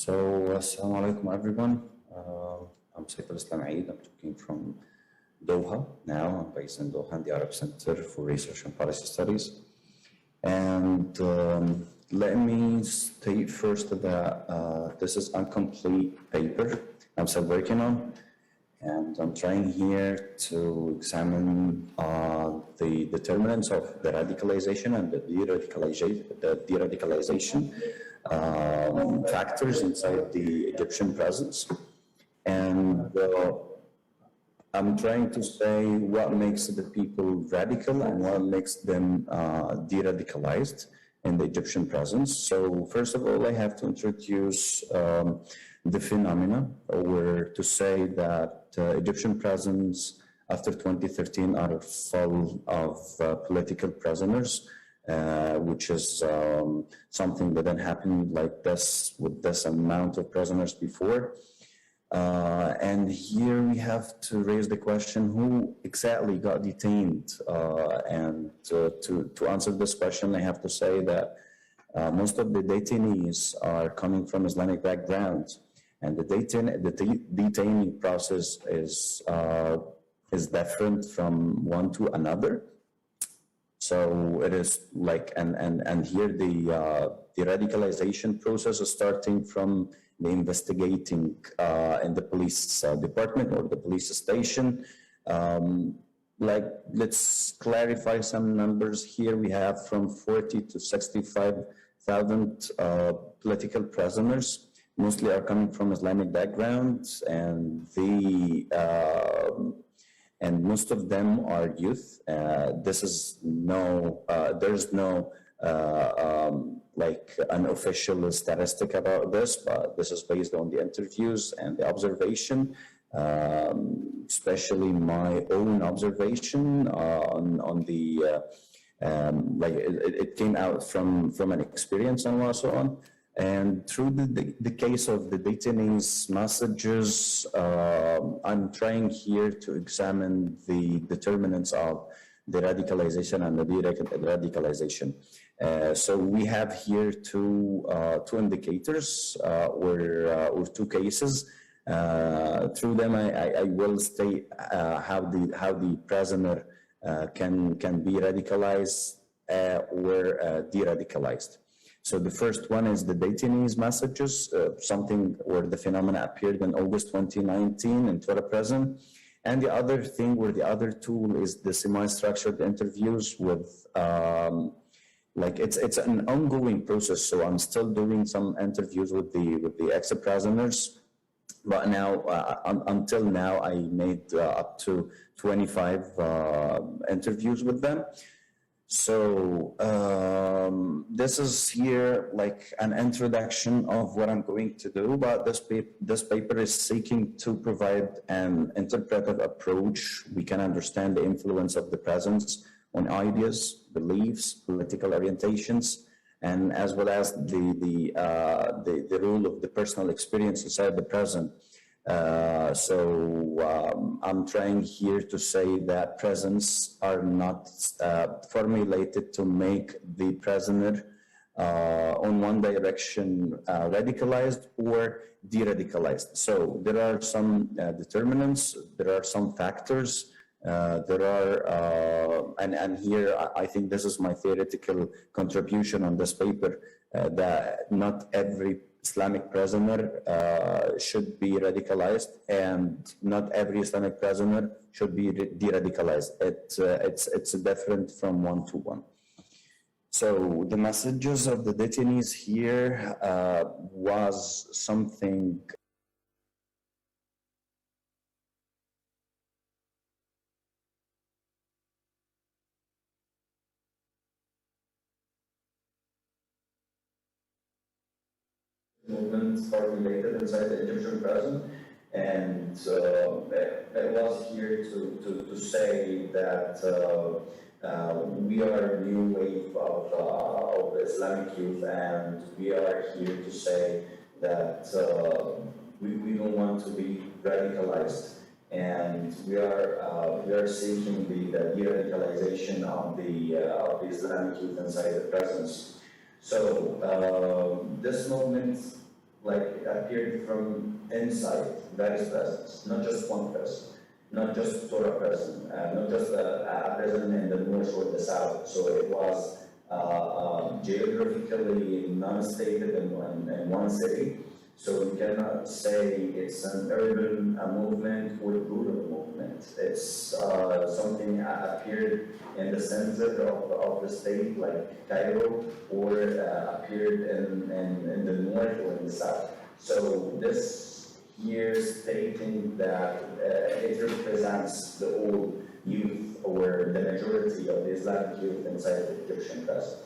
So, Assalamu alaikum everyone. I'm Saif I'm talking from Doha now. I'm based in Doha, in the Arab Center for Research and Policy Studies. And let me state first that this is a complete paper I'm still working on. And I'm trying here to examine the determinants of the radicalization and the de-radicalization factors inside the Egyptian presence. And I'm trying to say what makes the people radical and what makes them de-radicalized in the Egyptian presence. So first of all, I have to introduce the phenomena, or to say that Egyptian presence after 2013 are full of political prisoners, which is something that didn't happen like this with this amount of prisoners before. And here we have to raise the question, who exactly got detained? And to answer this question, I have to say that most of the detainees are coming from Islamic backgrounds, and the detaining process is different from one to another. So it is like, and here the radicalization process is starting from the investigating in the police department or the police station. Like, let's clarify some numbers here. We have from 40 to 65,000 political prisoners. Mostly are coming from Islamic backgrounds, and most of them are youth. This is there's no like an official statistic about this, but this is based on the interviews and the observation, especially my own observation on the like it came out from an experience and so on. And through the case of the detainees' messages, I'm trying here to examine the determinants of the radicalization and the de-radicalization. So we have here two indicators or two cases. Through them, I will state how the prisoner can be radicalized or de-radicalized. So the first one is the detainees' messages, something where the phenomena appeared in August 2019 in Twitter prison. And the other thing, or the other tool, is the semi-structured interviews with, like it's an ongoing process. So I'm still doing some interviews with the ex-prisoners, but now until now I made up to 25 interviews with them. So this is here like an introduction of what I'm going to do, but this paper is seeking to provide an interpretive approach. We can understand the influence of the presence on ideas, beliefs, political orientations, and as well as the role of the personal experience inside the present. I'm trying here to say that presents are not formulated to make the prisoner on one direction radicalized or de-radicalized. So there are some determinants, there are some factors, and here I think this is my theoretical contribution on this paper, that not every Islamic prisoner should be radicalized, and not every Islamic prisoner should be de-radicalized. It's different from one to one. So the messages of the detainees here was something movements formulated inside the Egyptian prison, and it was here to say that we are a new wave of Islamic youth, and we are here to say that we don't want to be radicalized, and we are seeking the de-radicalization of the Islamic youth inside the presence. So this movement like appeared from inside various presence, not just one person, not just Torah person, not just a person in the north or the south. So it was geographically non-stated in one city. So you cannot say it's an urban movement or rural movement. It's something appeared in the center of the state, like Cairo, or appeared in the north or in the south. So this here stating that it represents the old youth or the majority of the Islamic youth inside the Egyptian present.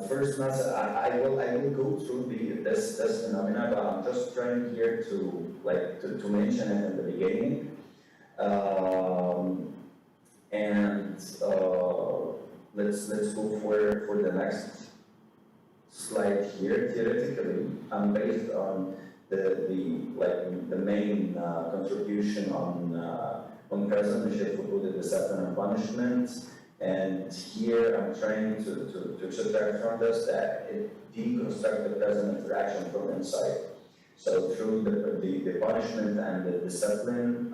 First message, I will go through this phenomena, but I'm just trying here to mention it in the beginning, and let's go for the next slide here. Theoretically, based on the main contribution on present the discipline and punishment. And here I'm trying to subtract from this that it deconstruct the present interaction from inside. So through the punishment and the discipline,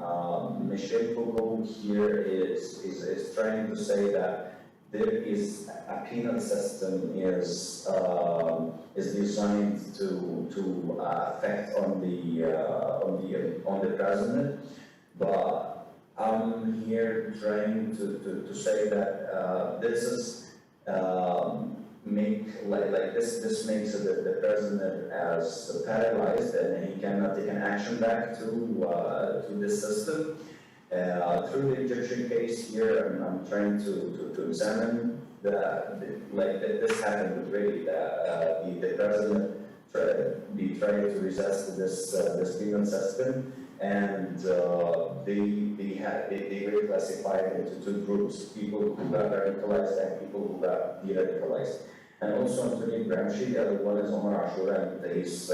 Michel Foucault here is trying to say that there is a penal system is designed to affect on the present, but I'm here trying to say that this is this makes the president as paralyzed and he cannot take an action back to this system. Through the Egyptian case here, I'm trying to examine this happened already. The president tried to resist this penal system. And they were classified into two groups: people who got radicalized and people who got de-radicalized. And also Anthony Gramsci, the other one is Omar Ashura, and his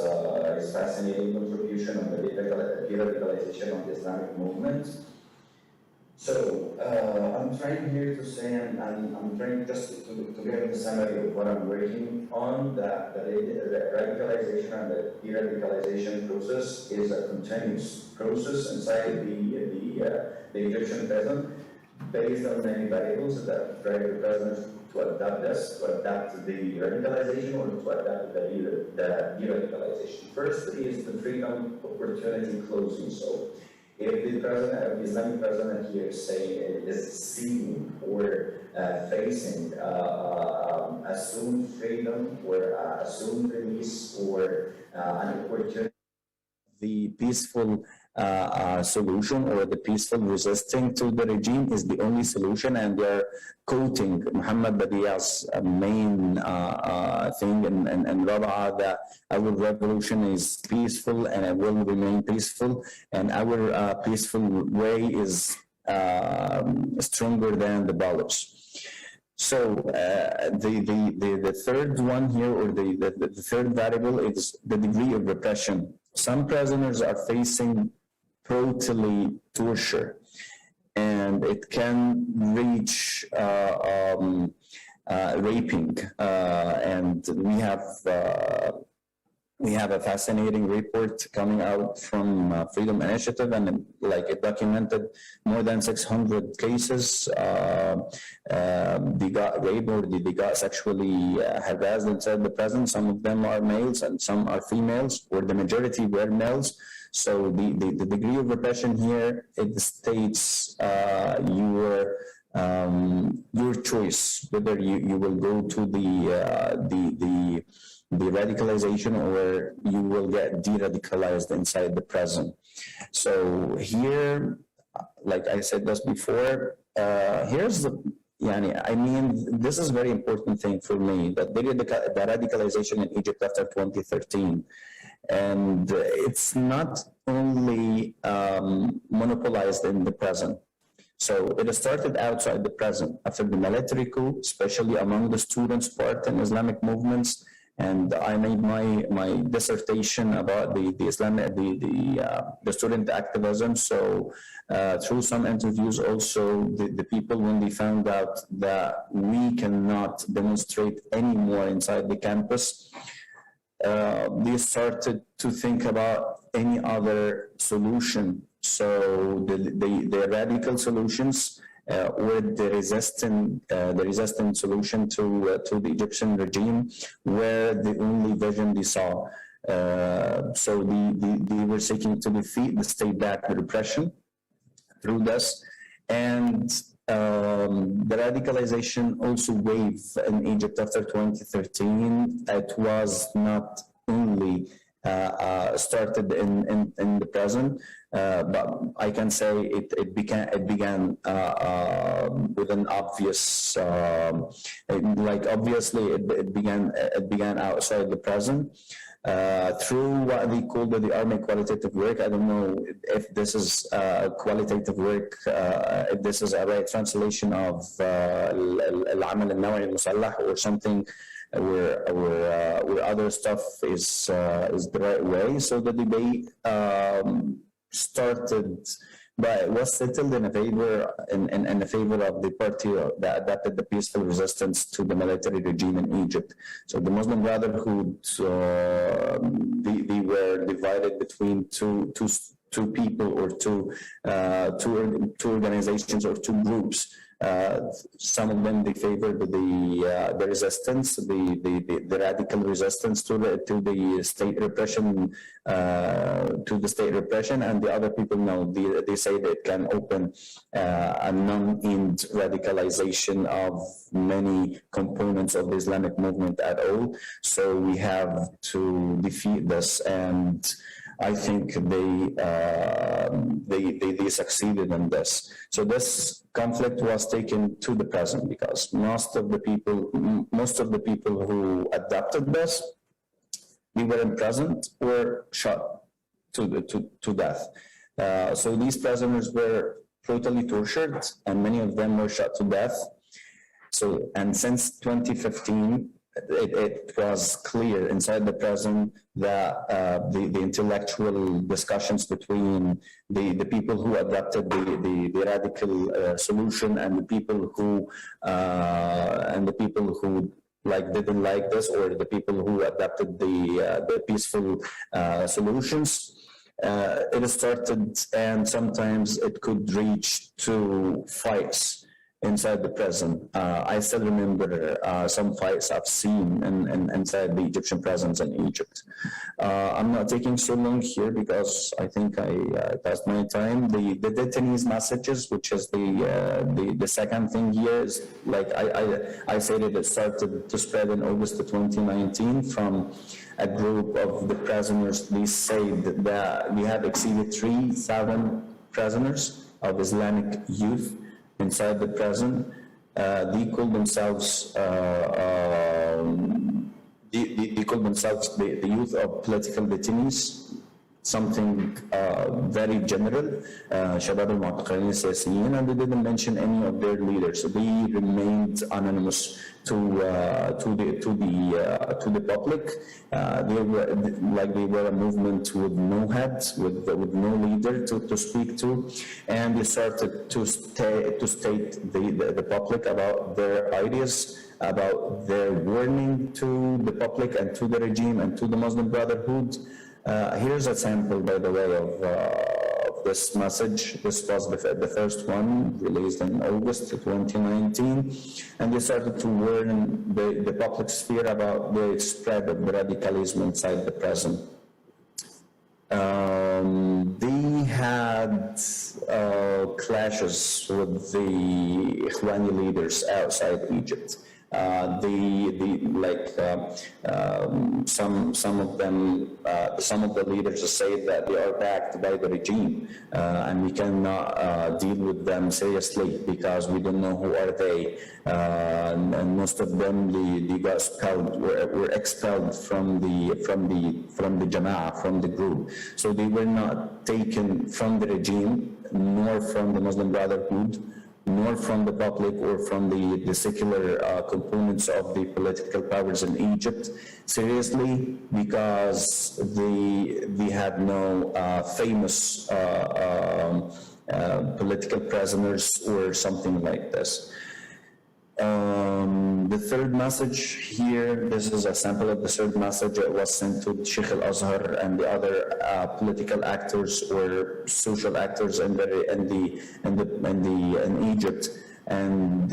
fascinating contribution on the de-radicalization of the Islamic movement. So I'm trying here to say, and I'm trying just to give a summary of what I'm working on, that the radicalization and the de-radicalization process is a continuous process inside the Egyptian present, based on many variables that drive the present to adapt the radicalization or to adapt the de-radicalization. First is the freedom opportunity closing. So if the president, the Islamic president here, say, is seeking or facing assumed freedom or assumed release or an opportunity, the peaceful solution or the peaceful resisting to the regime is the only solution, and they're quoting Muhammad Badia's main thing in Rabaa, that our revolution is peaceful and it will remain peaceful, and our peaceful way is stronger than the dollars. So the third one here, or the third variable, is the degree of repression. Some prisoners are facing brutally torture, and it can reach raping. And we have a fascinating report coming out from Freedom Initiative, and it documented more than 600 cases. They got raped or they got sexually harassed inside the prison. Some of them are males and some are females, or the majority were males. So the degree of repression here, it states your choice, whether you will go to the radicalization or you will get de-radicalized inside the prison. So here, like I said just before, here's this is a very important thing for me, that the radicalization in Egypt after 2013. And it's not only monopolized in the present. So it started outside the present after the military coup, especially among the students part in Islamic movements. And I made my dissertation about the student activism. So through some interviews also, the people, when they found out that we cannot demonstrate anymore inside the campus, they started to think about any other solution. So the radical solutions or the resistant solution to the Egyptian regime were the only vision they saw. So they were seeking to defeat the state-backed repression through this, and the radicalization also wave in Egypt after 2013. It was not only started in the present, but I can say it began with an obvious, like obviously it began outside the present. Through what they call the Army qualitative work. I don't know if this is qualitative work, if this is a right translation of al-Amal al-Nawa'i al-Musallah or something where other stuff is the right way. So the debate started, but it was settled in favor of the party that adapted the peaceful resistance to the military regime in Egypt. So the Muslim Brotherhood, they were divided between two people or two organizations or two groups. Some of them they favored the resistance, the radical resistance to the state repression, and the other people they say that it can open a non-end radicalization of many components of the Islamic movement at all. So we have to defeat this, and I think they succeeded in this. So this conflict was taken to the present because most of the people who adopted this, they were imprisoned or shot to death. So these prisoners were brutally tortured, and many of them were shot to death. So, and since 2015, it was clear inside the prison that the intellectual discussions between the people who adopted the radical solution and the people who like didn't like this, or the people who adopted the peaceful solutions. It started, and sometimes it could reach to fights inside the prison. I still remember some fights I've seen inside the Egyptian prisons in Egypt. I'm not taking so long here because I think I passed my time. The detainees' messages, which is the second thing here, is like I said it started to spread in August 2019 from a group of the prisoners. They said that we have exceeded 3,000 prisoners of Islamic youth inside the prison. They call themselves the youth of political detainees, something very general, Shabab al-Mu'taqalin al-Siyasiyin, and they didn't mention any of their leaders. So they remained anonymous to the public. They were a movement with no head, with no leader to speak to, and they started to state the public about their ideas, about their warning to the public and to the regime and to the Muslim Brotherhood. Here's a sample, by the way, of this message. This was the first one released in August 2019, and they started to warn the public sphere about the spread of the radicalism inside the prison. They had clashes with the Ikhwani leaders outside Egypt. Some of the leaders say that they are backed by the regime, and we cannot deal with them seriously because we don't know who are they, and most of them they got expelled, were expelled from the Jama'ah, from the group. So they were not taken from the regime, nor from the Muslim Brotherhood, nor from the public or from the secular components of the political powers in Egypt seriously, because they had no famous political prisoners or something like this. The third message here, this is a sample of the third message. It was sent to Sheikh al-Azhar and the other political actors or social actors in Egypt, and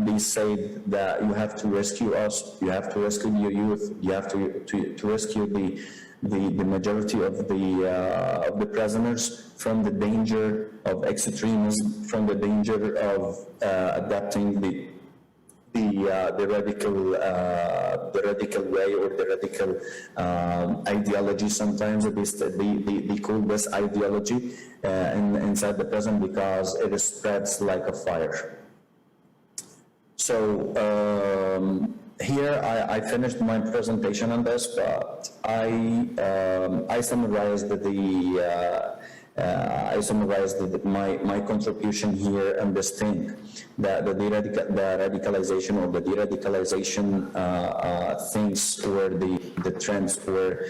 they said that you have to rescue us, you have to rescue your youth, you have to rescue the majority of the prisoners from the danger of extremism, from the danger of adapting the radical way or the radical ideology. Sometimes they call this ideology inside the prison because it spreads like a fire. So here I finished my presentation on this, but I summarized my contribution here and this thing, that the radicalization or the de-radicalization things, or the trends, or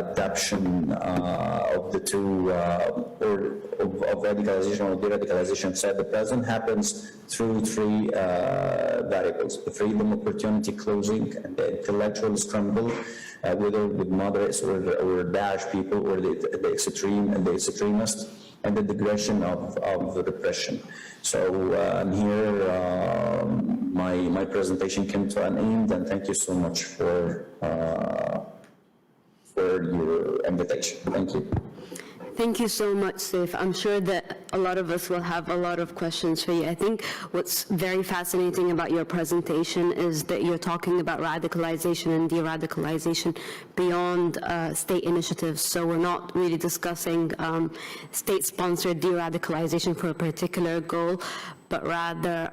adaptation of the two, or of radicalization or de-radicalization inside the present happens through three variables: the freedom, opportunity, closing, and the intellectual scramble, whether with moderates or Daesh people, or the extreme and the extremist, and the digression of the repression. So here my presentation came to an end, and thank you so much for your invitation. Thank you. Thank you so much, Saif. I'm sure that a lot of us will have a lot of questions for you. I think what's very fascinating about your presentation is that you're talking about radicalization and de-radicalization beyond state initiatives. So we're not really discussing state-sponsored de-radicalization for a particular goal, but rather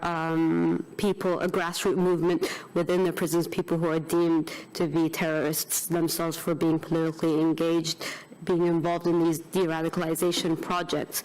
people, a grassroots movement within the prisons, people who are deemed to be terrorists themselves for being politically engaged, being involved in these de-radicalization projects.